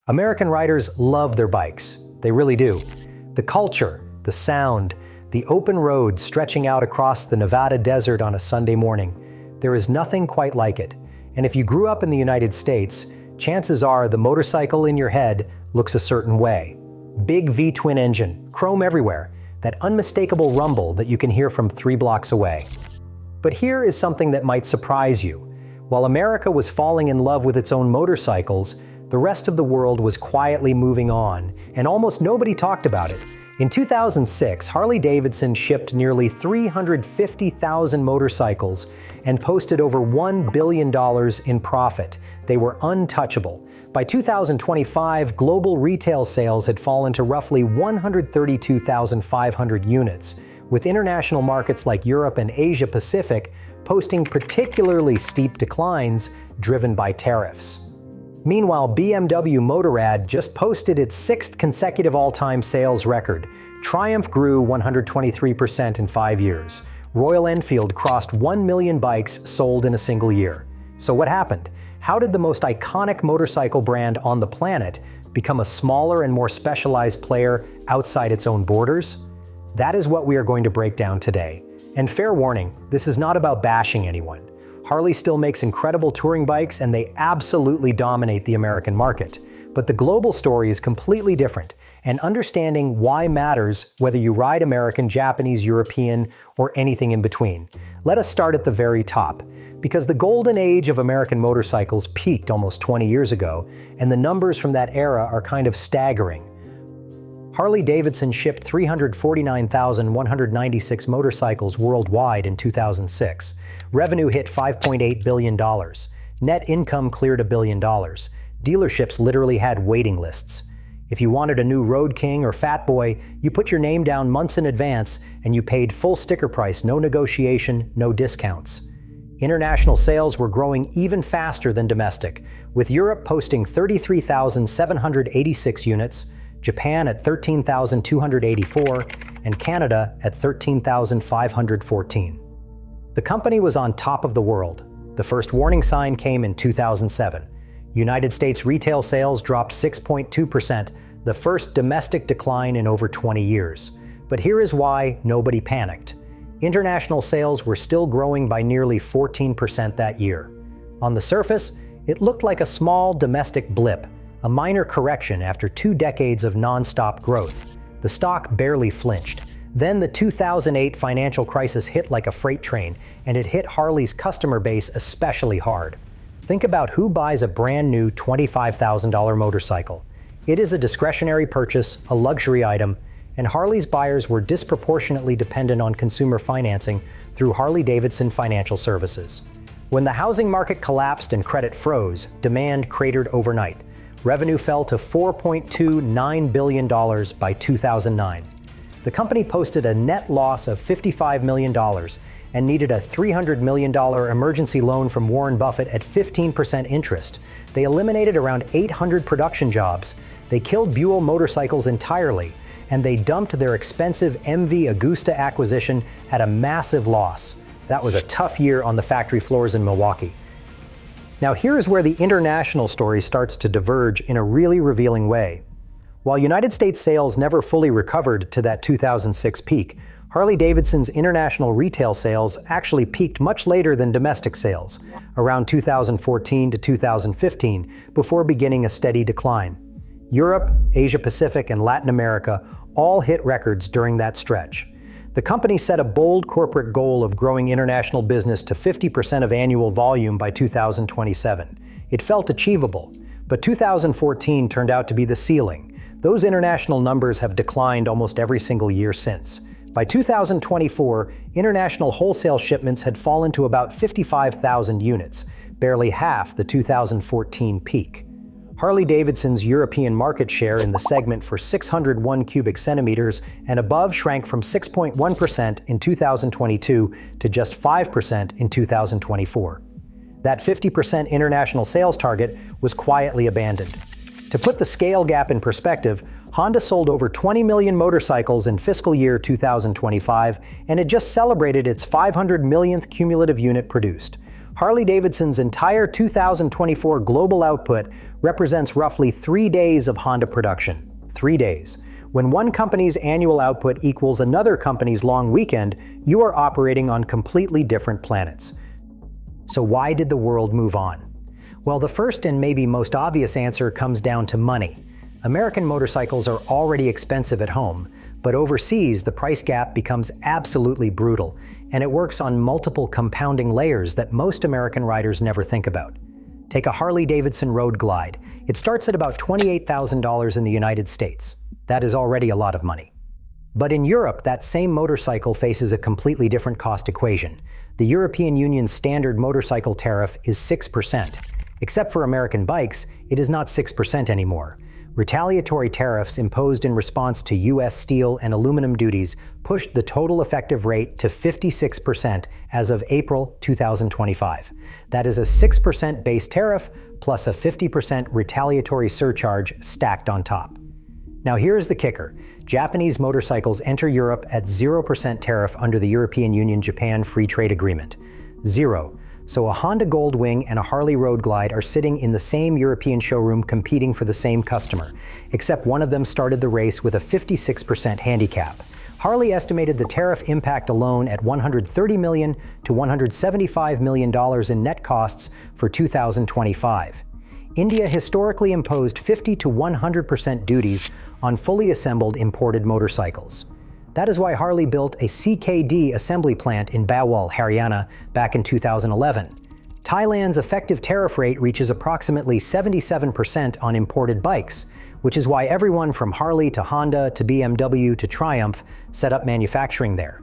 American riders love their bikes. They really do. The culture, the sound, the open roads stretching out across the Nevada desert on a Sunday morning. There is nothing quite like it. And if you grew up in the United States, chances are the motorcycle in your head looks a certain way. Big V-twin engine, chrome everywhere, that unmistakable rumble that you can hear from 3 blocks away. But here is something that might surprise you. While America was falling in love with its own motorcycles, the rest of the world was quietly moving on, and almost nobody talked about it. In 2006, Harley-Davidson shipped nearly 350,000 motorcycles and posted over $1 billion in profit. They were untouchable. By 2025, global retail sales had fallen to roughly 132,500 units, with international markets like Europe and Asia Pacific posting particularly steep declines driven by tariffs. Meanwhile, BMW Motorrad just posted its 6th consecutive all-time sales record. Triumph grew 123% in 5 years. Royal Enfield crossed 1 million bikes sold in a single year. So what happened? How did the most iconic motorcycle brand on the planet become a smaller and more specialized player outside its own borders? That is what we are going to break down today. And fair warning, this is not about bashing anyone. Harley still makes incredible touring bikes and they absolutely dominate the American market. But the global story is completely different, and understanding why matters whether you ride American, Japanese, European, or anything in between. Let us start at the very top, because the golden age of American motorcycles peaked almost 20 years ago, and the numbers from that era are kind of staggering. Harley-Davidson shipped 349,196 motorcycles worldwide in 2006. Revenue hit $5.8 billion. Net income cleared $1 billion. Dealerships literally had waiting lists. If you wanted a new Road King or Fat Boy, you put your name down months in advance and you paid full sticker price, no negotiation, no discounts. International sales were growing even faster than domestic, with Europe posting 33,786 units, Japan at 13,284, and Canada at 13,514. The company was on top of the world. The first warning sign came in 2007. United States retail sales dropped 6.2%, the first domestic decline in over 20 years. But here is why nobody panicked. International sales were still growing by nearly 14% that year. On the surface, it looked like a small domestic blip, a minor correction after 2 decades of non-stop growth. The stock barely flinched. Then the 2008 financial crisis hit like a freight train, and it hit Harley's customer base especially hard. Think about who buys a brand new $25,000 motorcycle. It is a discretionary purchase, a luxury item, and Harley's buyers were disproportionately dependent on consumer financing through Harley-Davidson Financial Services. When the housing market collapsed and credit froze, demand cratered overnight. Revenue fell to $4.29 billion by 2009. The company posted a net loss of $55 million and needed a $300 million emergency loan from Warren Buffett at 15% interest. They eliminated around 800 production jobs. They killed Buell Motorcycles entirely, and they dumped their expensive MV Agusta acquisition at a massive loss. That was a tough year on the factory floors in Milwaukee. Now here is where the international story starts to diverge in a really revealing way. While United States sales never fully recovered to that 2006 peak, Harley-Davidson's international retail sales actually peaked much later than domestic sales, around 2014 to 2015, before beginning a steady decline. Europe, Asia Pacific, and Latin America all hit records during that stretch. The company set a bold corporate goal of growing international business to 50% of annual volume by 2027. It felt achievable, but 2014 turned out to be the ceiling. Those international numbers have declined almost every single year since. By 2024, international wholesale shipments had fallen to about 55,000 units, barely half the 2014 peak. Harley-Davidson's European market share in the segment for 601 cubic centimeters and above shrank from 6.1% in 2022 to just 5% in 2024. That 50% international sales target was quietly abandoned. To put the scale gap in perspective, Honda sold over 20 million motorcycles in fiscal year 2025, and it just celebrated its 500 millionth cumulative unit produced. Harley-Davidson's entire 2024 global output represents roughly 3 days of Honda production. 3 days. When one company's annual output equals another company's long weekend, you are operating on completely different planets. So why did the world move on? Well, the first and maybe most obvious answer comes down to money. American motorcycles are already expensive at home, but overseas the price gap becomes absolutely brutal, and it works on multiple compounding layers that most American riders never think about. Take a Harley-Davidson Road Glide. It starts at about $28,000 in the United States. That is already a lot of money. But in Europe, that same motorcycle faces a completely different cost equation. The European Union's standard motorcycle tariff is 6%. Except for American bikes, it is not 6% anymore. Retaliatory tariffs imposed in response to U.S. steel and aluminum duties pushed the total effective rate to 56% as of April 2025. That is a 6% base tariff plus a 50% retaliatory surcharge stacked on top. Now here's the kicker. Japanese motorcycles enter Europe at 0% tariff under the European Union-Japan Free Trade Agreement. 0. So a Honda Goldwing and a Harley Road Glide are sitting in the same European showroom competing for the same customer, except one of them started the race with a 56% handicap. Harley estimated the tariff impact alone at $130 million to $175 million in net costs for 2025. India historically imposed 50 to 100% duties on fully assembled imported motorcycles. That is why Harley built a CKD assembly plant in Bawal, Haryana, back in 2011. Thailand's effective tariff rate reaches approximately 77% on imported bikes, which is why everyone from Harley to Honda to BMW to Triumph set up manufacturing there.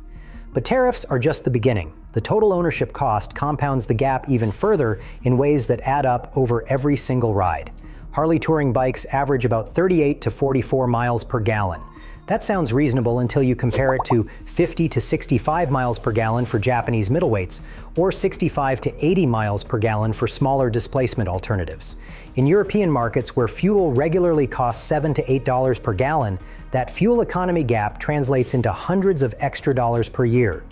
But tariffs are just the beginning. The total ownership cost compounds the gap even further in ways that add up over every single ride. Harley touring bikes average about 38 to 44 miles per gallon. That sounds reasonable until you compare it to 50 to 65 miles per gallon for Japanese middleweights, or 65 to 80 miles per gallon for smaller displacement alternatives. In European markets where fuel regularly costs $7 to $8 per gallon, that fuel economy gap translates into hundreds of extra dollars per year.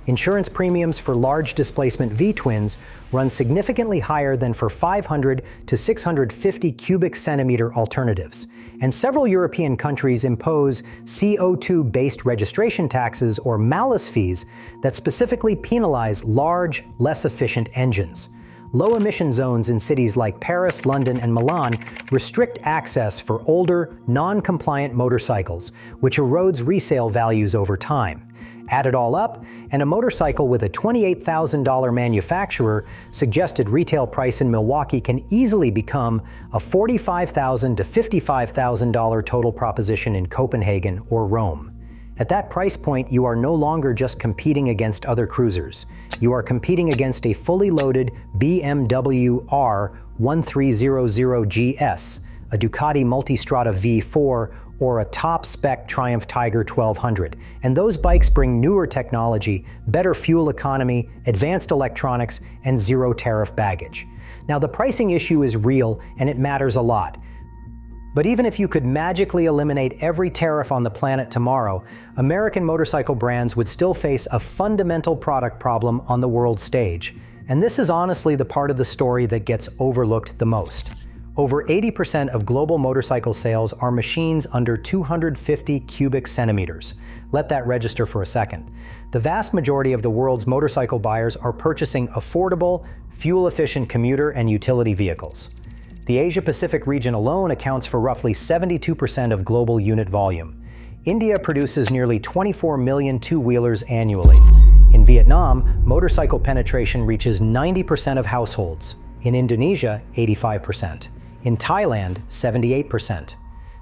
Insurance premiums for large displacement V-twins run significantly higher than for 500 to 650 cubic centimeter alternatives. And several European countries impose CO2-based registration taxes or malus fees that specifically penalize large, less efficient engines. Low-emission zones in cities like Paris, London, and Milan restrict access for older, non-compliant motorcycles, which erodes resale values over time. Add it all up, and a motorcycle with a $28,000 manufacturer suggested retail price in Milwaukee can easily become a $45,000 to $55,000 total proposition in Copenhagen or Rome. At that price point, you are no longer just competing against other cruisers. You are competing against a fully loaded BMW R1300GS, a Ducati Multistrada V4, or a top-spec Triumph Tiger 1200. And those bikes bring newer technology, better fuel economy, advanced electronics, and zero tariff baggage. Now, the pricing issue is real, and it matters a lot. But even if you could magically eliminate every tariff on the planet tomorrow, American motorcycle brands would still face a fundamental product problem on the world stage. And this is honestly the part of the story that gets overlooked the most. Over 80% of global motorcycle sales are machines under 250 cubic centimeters. Let that register for a second. The vast majority of the world's motorcycle buyers are purchasing affordable, fuel-efficient commuter and utility vehicles. The Asia-Pacific region alone accounts for roughly 72% of global unit volume. India produces nearly 24 million two-wheelers annually. In Vietnam, motorcycle penetration reaches 90% of households. In Indonesia, 85%. In Thailand, 78%.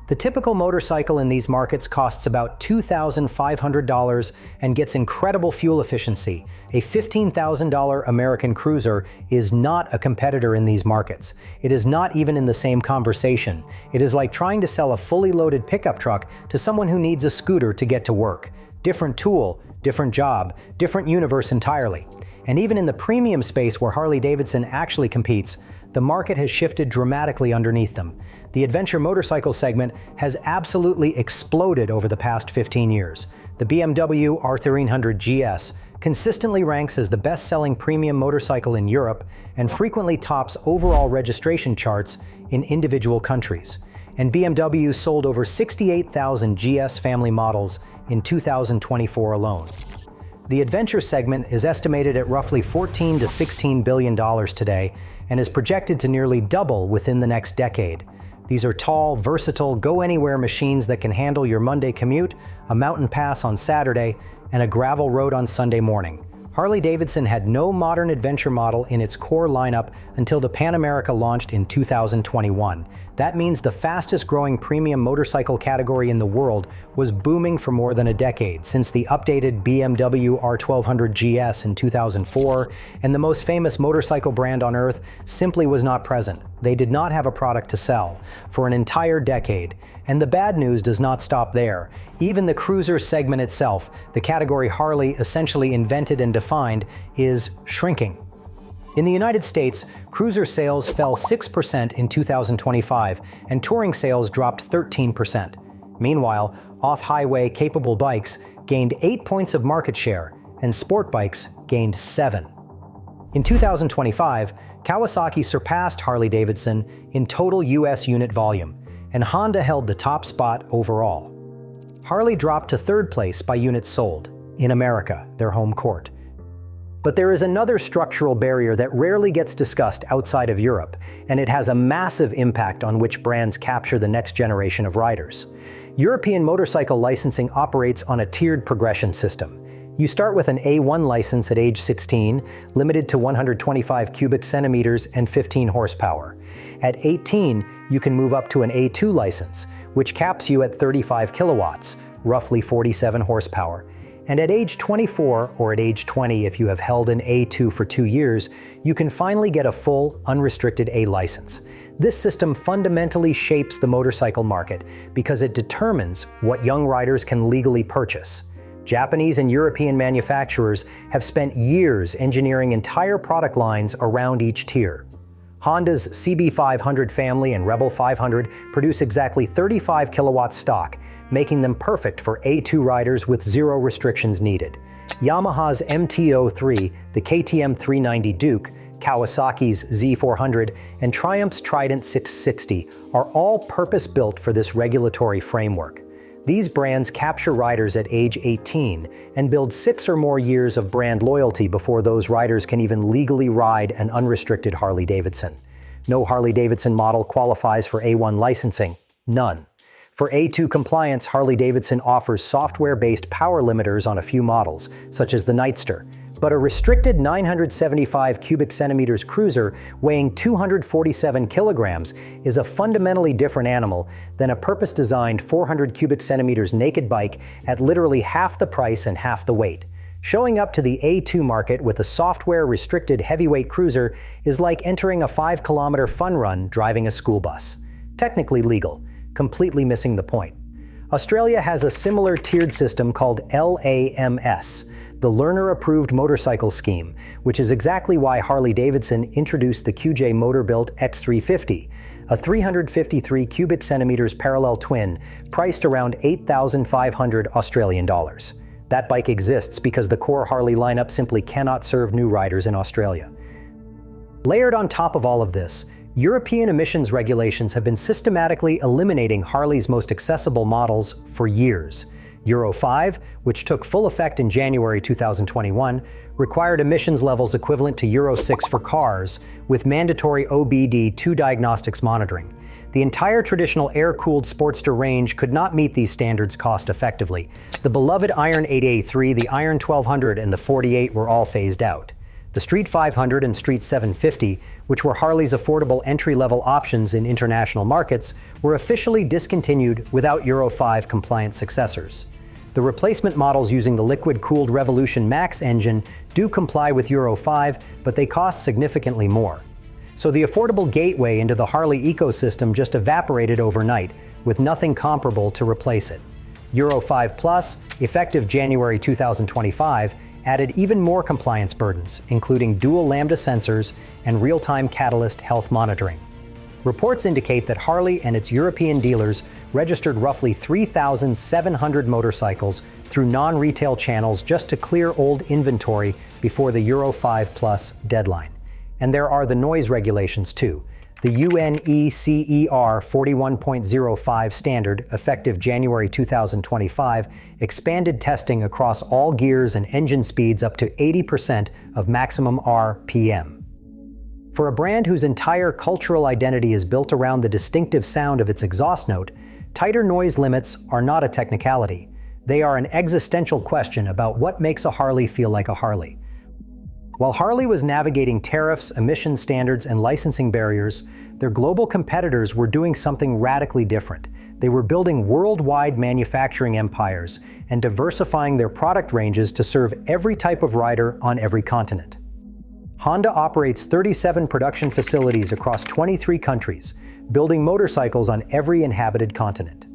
The typical motorcycle in these markets costs about $2,500 and gets incredible fuel efficiency. A $15,000 American cruiser is not a competitor in these markets. It is not even in the same conversation. It is like trying to sell a fully loaded pickup truck to someone who needs a scooter to get to work. Different tool, different job, different universe entirely. And even in the premium space where Harley-Davidson actually competes, the market has shifted dramatically underneath them. The adventure motorcycle segment has absolutely exploded over the past 15 years. The BMW R1300 GS, consistently ranks as the best-selling premium motorcycle in Europe, and frequently tops overall registration charts in individual countries. And BMW sold over 68,000 GS family models in 2024 alone. The adventure segment is estimated at roughly $14 to $16 billion today and is projected to nearly double within the next decade. These are tall, versatile, go-anywhere machines that can handle your Monday commute, a mountain pass on Saturday, and a gravel road on Sunday morning. Harley-Davidson had no modern adventure model in its core lineup until the Pan America launched in 2021. That means the fastest-growing premium motorcycle category in the world was booming for more than a decade, since the updated BMW R1200 GS in 2004, and the most famous motorcycle brand on earth simply was not present. They did not have a product to sell for an entire decade. And the bad news does not stop there. Even the cruiser segment itself, the category Harley essentially invented and defined, is shrinking. In the United States, cruiser sales fell 6% in 2025, and touring sales dropped 13%. Meanwhile, off-highway capable bikes gained 8 points of market share, and sport bikes gained 7. In 2025, Kawasaki surpassed Harley-Davidson in total US unit volume, and Honda held the top spot overall. Harley dropped to third place by units sold, in America, their home court. But there is another structural barrier that rarely gets discussed outside of Europe, and it has a massive impact on which brands capture the next generation of riders. European motorcycle licensing operates on a tiered progression system. You start with an A1 license at age 16, limited to 125 cubic centimeters and 15 horsepower. At 18, you can move up to an A2 license, which caps you at 35 kilowatts, roughly 47 horsepower. And at age 24, or at age 20 if you have held an A2 for 2 years, you can finally get a full, unrestricted A license. This system fundamentally shapes the motorcycle market because it determines what young riders can legally purchase. Japanese and European manufacturers have spent years engineering entire product lines around each tier. Honda's CB500 family and Rebel 500 produce exactly 35 kilowatt stock, making them perfect for A2 riders with zero restrictions needed. Yamaha's MT-03, the KTM 390 Duke, Kawasaki's Z400, and Triumph's Trident 660 are all purpose-built for this regulatory framework. These brands capture riders at age 18 and build 6 or more years of brand loyalty before those riders can even legally ride an unrestricted Harley-Davidson. No Harley-Davidson model qualifies for A1 licensing. None. For A2 compliance, Harley-Davidson offers software-based power limiters on a few models, such as the Nightster. But a restricted 975 cubic centimeters cruiser weighing 247 kilograms is a fundamentally different animal than a purpose-designed 400 cubic centimeters naked bike at literally half the price and half the weight. Showing up to the A2 market with a software-restricted heavyweight cruiser is like entering a 5-kilometer fun run driving a school bus. Technically legal, completely missing the point. Australia has a similar tiered system called LAMS, the Learner Approved Motorcycle Scheme, which is exactly why Harley-Davidson introduced the QJ Motor-built X350, a 353 cubic centimeters parallel twin priced around 8,500 Australian dollars. That bike exists because the core Harley lineup simply cannot serve new riders in Australia. Layered on top of all of this, European emissions regulations have been systematically eliminating Harley's most accessible models for years. Euro 5, which took full effect in January 2021, required emissions levels equivalent to Euro 6 for cars, with mandatory OBD2 diagnostics monitoring. The entire traditional air-cooled Sportster range could not meet these standards cost-effectively. The beloved Iron 8A3, the Iron 1200, and the 48 were all phased out. The Street 500 and Street 750, which were Harley's affordable entry-level options in international markets, were officially discontinued without Euro 5 compliant successors. The replacement models using the liquid-cooled Revolution Max engine do comply with Euro 5, but they cost significantly more. So the affordable gateway into the Harley ecosystem just evaporated overnight, with nothing comparable to replace it. Euro 5 Plus, effective January 2025, added even more compliance burdens, including dual lambda sensors and real-time catalyst health monitoring. Reports indicate that Harley and its European dealers registered roughly 3,700 motorcycles through non-retail channels just to clear old inventory before the Euro 5 Plus deadline. And there are the noise regulations too. The UNECER 41.05 standard, effective January 2025, expanded testing across all gears and engine speeds up to 80% of maximum RPM. For a brand whose entire cultural identity is built around the distinctive sound of its exhaust note, tighter noise limits are not a technicality. They are an existential question about what makes a Harley feel like a Harley. While Harley was navigating tariffs, emission standards, and licensing barriers, their global competitors were doing something radically different. They were building worldwide manufacturing empires and diversifying their product ranges to serve every type of rider on every continent. Honda operates 37 production facilities across 23 countries, building motorcycles on every inhabited continent.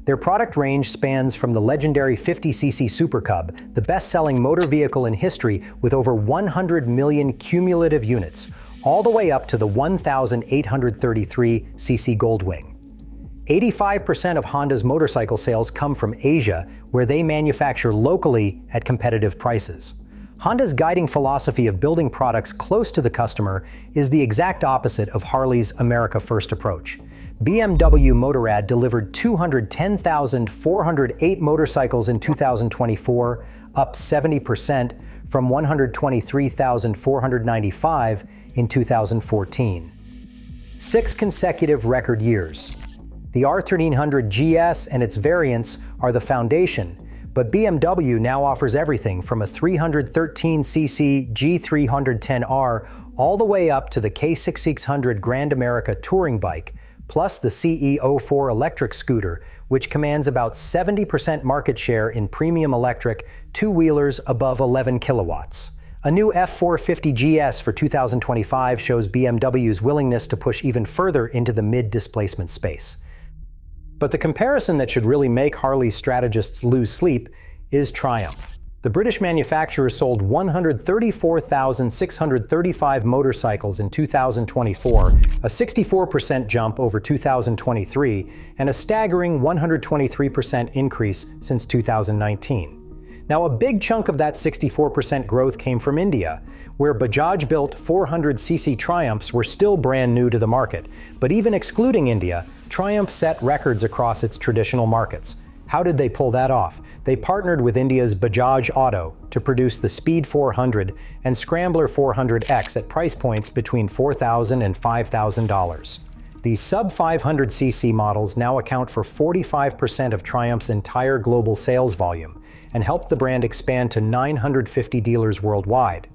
Their product range spans from the legendary 50cc Super Cub, the best-selling motor vehicle in history with over 100 million cumulative units, all the way up to the 1,833cc Goldwing. 85% of Honda's motorcycle sales come from Asia, where they manufacture locally at competitive prices. Honda's guiding philosophy of building products close to the customer is the exact opposite of Harley's America First approach. BMW Motorrad delivered 210,408 motorcycles in 2024, up 70% from 123,495 in 2014. 6 consecutive record years. The R1300 GS and its variants are the foundation, but BMW now offers everything from a 313cc G310R all the way up to the K6600 Grand America touring bike, plus the CE04 electric scooter, which commands about 70% market share in premium electric two-wheelers above 11 kilowatts. A new F450 GS for 2025 shows BMW's willingness to push even further into the mid-displacement space. But the comparison that should really make Harley's strategists lose sleep is Triumph. The British manufacturer sold 134,635 motorcycles in 2024, a 64% jump over 2023, and a staggering 123% increase since 2019. Now, a big chunk of that 64% growth came from India, where Bajaj-built 400cc Triumphs were still brand new to the market. But even excluding India, Triumph set records across its traditional markets. How did they pull that off? They partnered with India's Bajaj Auto to produce the Speed 400 and Scrambler 400X at price points between $4,000 and $5,000. These sub-500cc models now account for 45% of Triumph's entire global sales volume and helped the brand expand to 950 dealers worldwide.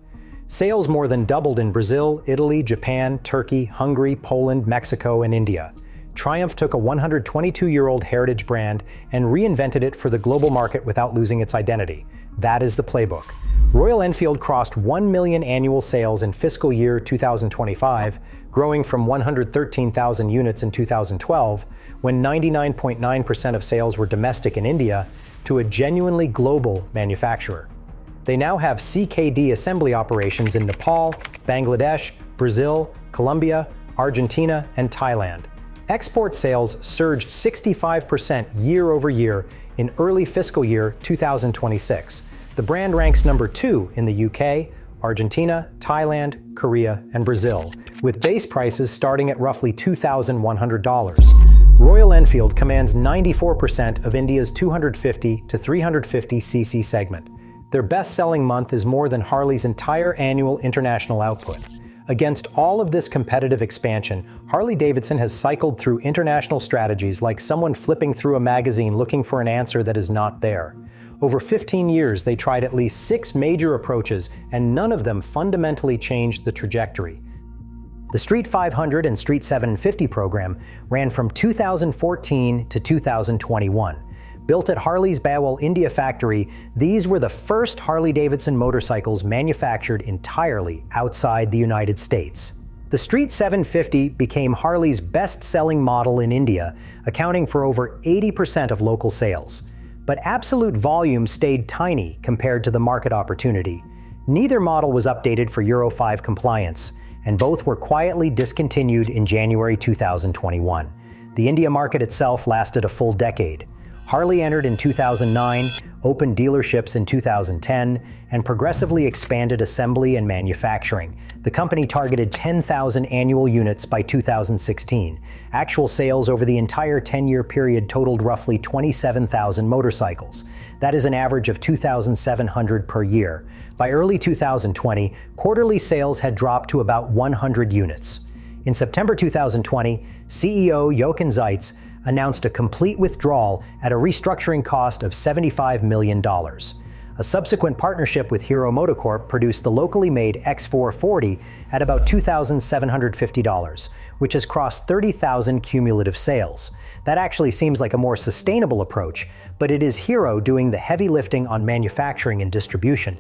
Sales more than doubled in Brazil, Italy, Japan, Turkey, Hungary, Poland, Mexico, and India. Triumph took a 122-year-old heritage brand and reinvented it for the global market without losing its identity. That is the playbook. Royal Enfield crossed 1 million annual sales in fiscal year 2025, growing from 113,000 units in 2012, when 99.9% of sales were domestic in India, to a genuinely global manufacturer. They now have CKD assembly operations in Nepal, Bangladesh, Brazil, Colombia, Argentina, and Thailand. Export sales surged 65% year over year in early fiscal year 2026. The brand ranks number 2 in the UK, Argentina, Thailand, Korea, and Brazil, with base prices starting at roughly $2,100. Royal Enfield commands 94% of India's 250 to 350cc segment. Their best-selling month is more than Harley's entire annual international output. Against all of this competitive expansion, Harley-Davidson has cycled through international strategies like someone flipping through a magazine looking for an answer that is not there. Over 15 years, they tried at least 6 major approaches, and none of them fundamentally changed the trajectory. The Street 500 and Street 750 program ran from 2014 to 2021. Built at Harley's Bawal, India factory, these were the first Harley-Davidson motorcycles manufactured entirely outside the United States. The Street 750 became Harley's best-selling model in India, accounting for over 80% of local sales. But absolute volume stayed tiny compared to the market opportunity. Neither model was updated for Euro 5 compliance, and both were quietly discontinued in January 2021. The India market itself lasted a full decade. Harley entered in 2009, opened dealerships in 2010, and progressively expanded assembly and manufacturing. The company targeted 10,000 annual units by 2016. Actual sales over the entire 10-year period totaled roughly 27,000 motorcycles. That is an average of 2,700 per year. By early 2020, quarterly sales had dropped to about 100 units. In September 2020, CEO Jochen Zeitz announced a complete withdrawal at a restructuring cost of $75 million. A subsequent partnership with Hero MotoCorp produced the locally made X440 at about $2,750, which has crossed 30,000 cumulative sales. That actually seems like a more sustainable approach, but it is Hero doing the heavy lifting on manufacturing and distribution.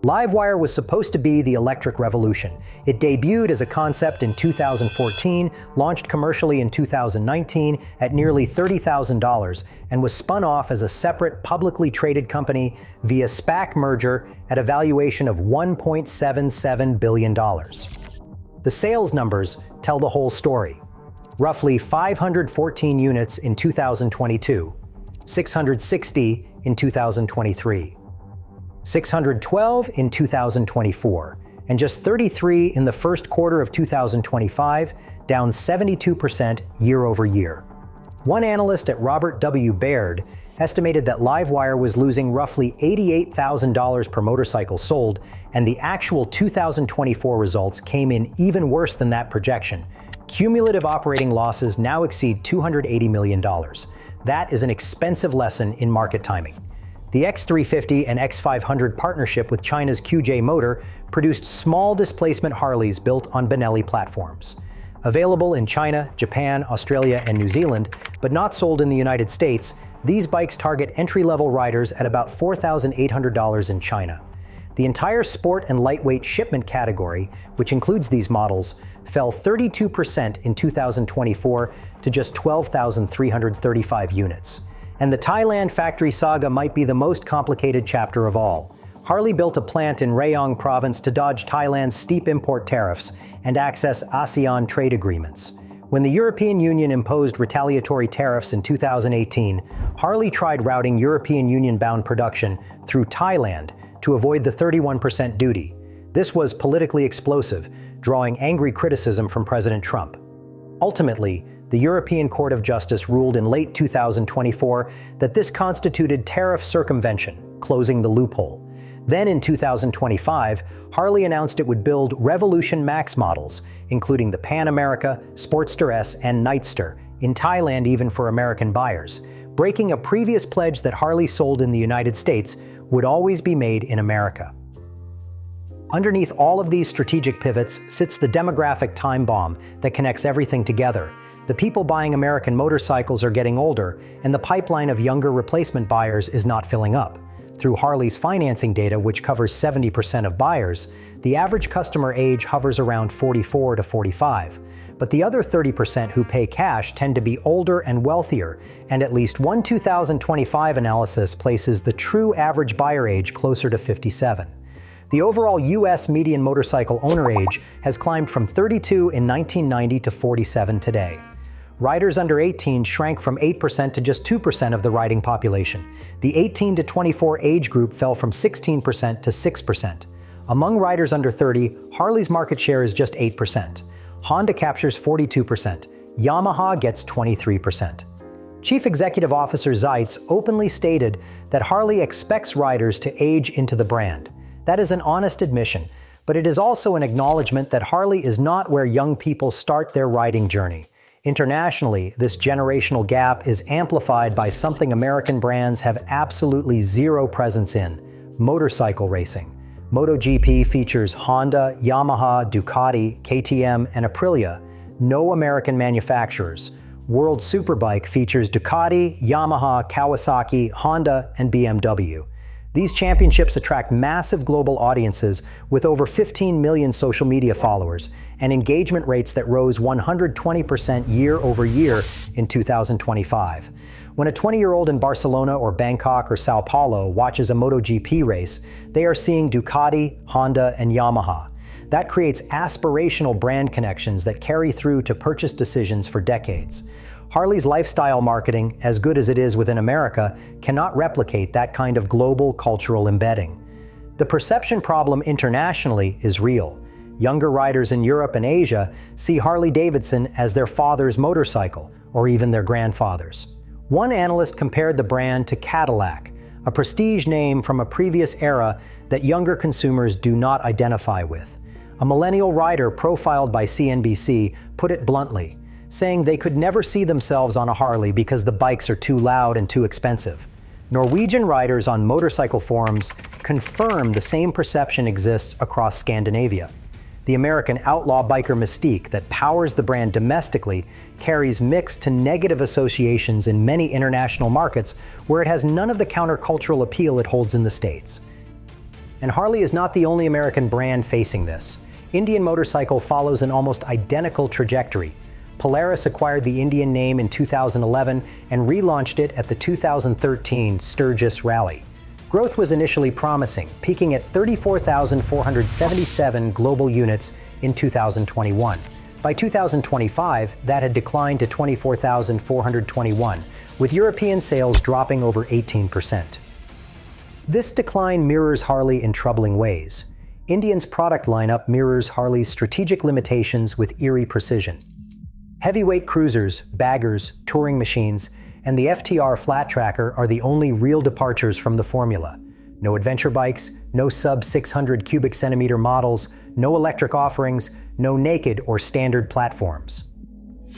LiveWire was supposed to be the electric revolution. It debuted as a concept in 2014, launched commercially in 2019 at nearly $30,000, and was spun off as a separate publicly traded company via SPAC merger at a valuation of $1.77 billion. The sales numbers tell the whole story. Roughly 514 units in 2022, 660 in 2023. 612 in 2024, and just 33 in the first quarter of 2025, down 72% year over year. One analyst at Robert W. Baird estimated that LiveWire was losing roughly $88,000 per motorcycle sold, and the actual 2024 results came in even worse than that projection. Cumulative operating losses now exceed $280 million. That is an expensive lesson in market timing. The X350 and X500 partnership with China's QJ Motor produced small displacement Harleys built on Benelli platforms. Available in China, Japan, Australia, and New Zealand, but not sold in the United States, these bikes target entry-level riders at about $4,800 in China. The entire sport and lightweight shipment category, which includes these models, fell 32% in 2024 to just 12,335 units. And the Thailand factory saga might be the most complicated chapter of all. Harley built a plant in Rayong province to dodge Thailand's steep import tariffs and access ASEAN trade agreements. When the European Union imposed retaliatory tariffs in 2018, Harley tried routing European Union-bound production through Thailand to avoid the 31% duty. This was politically explosive, drawing angry criticism from President Trump. Ultimately, the European Court of Justice ruled in late 2024 that this constituted tariff circumvention, closing the loophole. Then in 2025, Harley announced it would build Revolution Max models, including the Pan America, Sportster S, and Nightster, in Thailand even for American buyers, breaking a previous pledge that Harley sold in the United States would always be made in America. Underneath all of these strategic pivots sits the demographic time bomb that connects everything together. The people buying American motorcycles are getting older, and the pipeline of younger replacement buyers is not filling up. Through Harley's financing data, which covers 70% of buyers, the average customer age hovers around 44 to 45. But the other 30% who pay cash tend to be older and wealthier, and at least one 2025 analysis places the true average buyer age closer to 57. The overall U.S. median motorcycle owner age has climbed from 32 in 1990 to 47 today. Riders under 18 shrank from 8% to just 2% of the riding population. The 18 to 24 age group fell from 16% to 6%. Among riders under 30, Harley's market share is just 8%. Honda captures 42%. Yamaha gets 23%. Chief Executive Officer Zeitz openly stated that Harley expects riders to age into the brand. That is an honest admission, but it is also an acknowledgement that Harley is not where young people start their riding journey. Internationally, this generational gap is amplified by something American brands have absolutely zero presence in: motorcycle racing. MotoGP features Honda, Yamaha, Ducati, KTM, and Aprilia, no American manufacturers. World Superbike features Ducati, Yamaha, Kawasaki, Honda, and BMW. These championships attract massive global audiences with over 15 million social media followers and engagement rates that rose 120% year over year in 2025. When a 20-year-old in Barcelona or Bangkok or Sao Paulo watches a MotoGP race, they are seeing Ducati, Honda, and Yamaha. That creates aspirational brand connections that carry through to purchase decisions for decades. Harley's lifestyle marketing, as good as it is within America, cannot replicate that kind of global cultural embedding. The perception problem internationally is real. Younger riders in Europe and Asia see Harley-Davidson as their father's motorcycle, or even their grandfather's. One analyst compared the brand to Cadillac, a prestige name from a previous era that younger consumers do not identify with. A millennial rider profiled by CNBC put it bluntly, saying they could never see themselves on a Harley because the bikes are too loud and too expensive. Norwegian riders on motorcycle forums confirm the same perception exists across Scandinavia. The American outlaw biker mystique that powers the brand domestically carries mixed to negative associations in many international markets where it has none of the countercultural appeal it holds in the States. And Harley is not the only American brand facing this. Indian Motorcycle follows an almost identical trajectory. Polaris acquired the Indian name in 2011 and relaunched it at the 2013 Sturgis Rally. Growth was initially promising, peaking at 34,477 global units in 2021. By 2025, that had declined to 24,421, with European sales dropping over 18%. This decline mirrors Harley in troubling ways. Indian's product lineup mirrors Harley's strategic limitations with eerie precision. Heavyweight cruisers, baggers, touring machines, and the FTR Flat Tracker are the only real departures from the formula. No adventure bikes, no sub-600 cubic centimeter models, no electric offerings, no naked or standard platforms.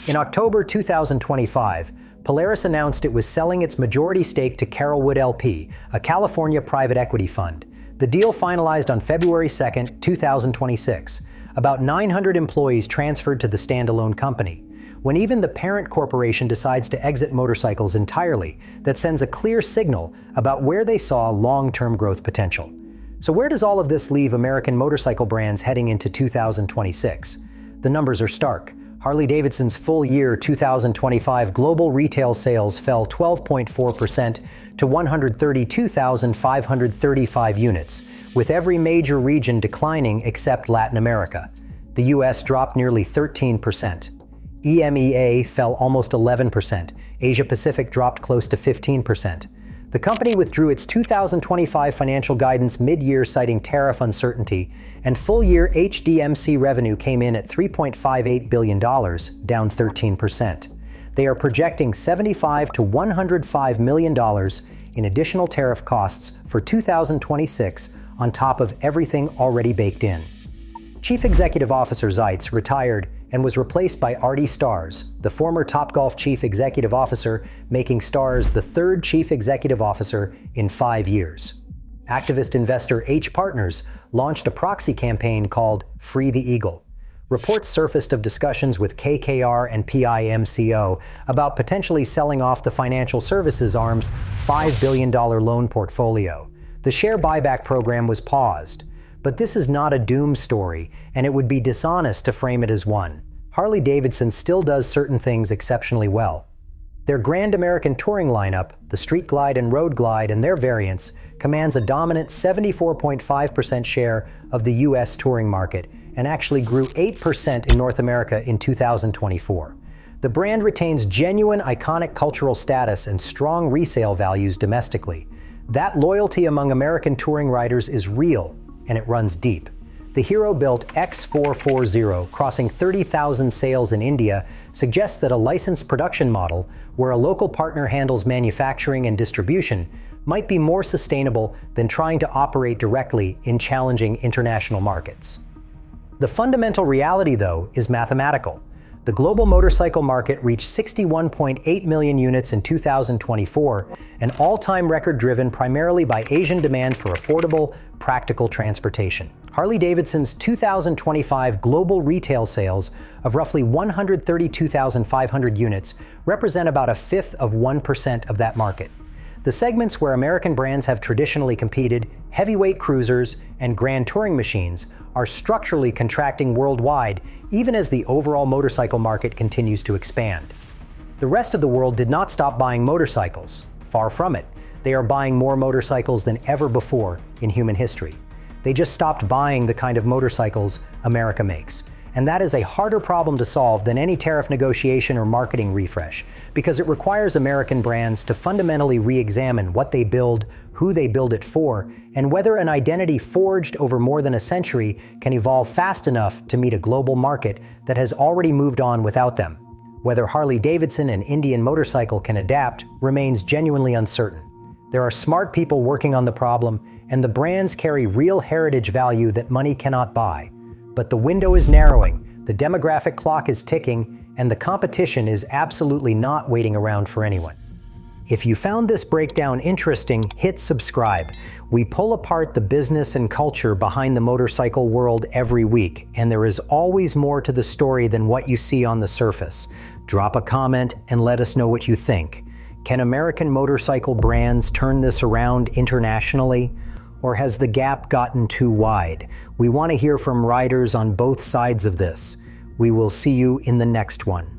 In October 2025, Polaris announced it was selling its majority stake to Carolwood LP, a California private equity fund. The deal finalized on February 2, 2026. About 900 employees transferred to the standalone company. When even the parent corporation decides to exit motorcycles entirely, that sends a clear signal about where they saw long-term growth potential. So where does all of this leave American motorcycle brands heading into 2026? The numbers are stark. Harley-Davidson's full year 2025 global retail sales fell 12.4% to 132,535 units, with every major region declining except Latin America. The US dropped nearly 13%. EMEA fell almost 11%. Asia-Pacific dropped close to 15%. The company withdrew its 2025 financial guidance mid-year citing tariff uncertainty, and full-year HDMC revenue came in at $3.58 billion, down 13%. They are projecting $75 to $105 million in additional tariff costs for 2026 on top of everything already baked in. Chief Executive Officer Zeitz retired and was replaced by Artie Starrs, the former Topgolf Chief Executive Officer, making Starrs the third Chief Executive Officer in 5 years. Activist investor H Partners launched a proxy campaign called Free the Eagle. Reports surfaced of discussions with KKR and PIMCO about potentially selling off the financial services arm's $5 billion loan portfolio. The share buyback program was paused. But this is not a doom story, and it would be dishonest to frame it as one. Harley-Davidson still does certain things exceptionally well. Their Grand American touring lineup, the Street Glide and Road Glide and their variants, commands a dominant 74.5% share of the US touring market and actually grew 8% in North America in 2024. The brand retains genuine iconic cultural status and strong resale values domestically. That loyalty among American touring riders is real, and it runs deep. The Hero-built X440, crossing 30,000 sales in India, suggests that a licensed production model, where a local partner handles manufacturing and distribution, might be more sustainable than trying to operate directly in challenging international markets. The fundamental reality, though, is mathematical. The global motorcycle market reached 61.8 million units in 2024, an all-time record driven primarily by Asian demand for affordable, practical transportation. Harley-Davidson's 2025 global retail sales of roughly 132,500 units represent about 1/5% of that market. The segments where American brands have traditionally competed, heavyweight cruisers and grand touring machines, are structurally contracting worldwide, even as the overall motorcycle market continues to expand. The rest of the world did not stop buying motorcycles. Far from it. They are buying more motorcycles than ever before in human history. They just stopped buying the kind of motorcycles America makes. And that is a harder problem to solve than any tariff negotiation or marketing refresh, because it requires American brands to fundamentally re-examine what they build, who they build it for, and whether an identity forged over more than a century can evolve fast enough to meet a global market that has already moved on without them. Whether Harley-Davidson and Indian Motorcycle can adapt remains genuinely uncertain. There are smart people working on the problem, and the brands carry real heritage value that money cannot buy. But the window is narrowing, the demographic clock is ticking, and the competition is absolutely not waiting around for anyone. If you found this breakdown interesting, hit subscribe. We pull apart the business and culture behind the motorcycle world every week, and there is always more to the story than what you see on the surface. Drop a comment and let us know what you think. Can American motorcycle brands turn this around internationally? Or has the gap gotten too wide? We want to hear from riders on both sides of this. We will see you in the next one.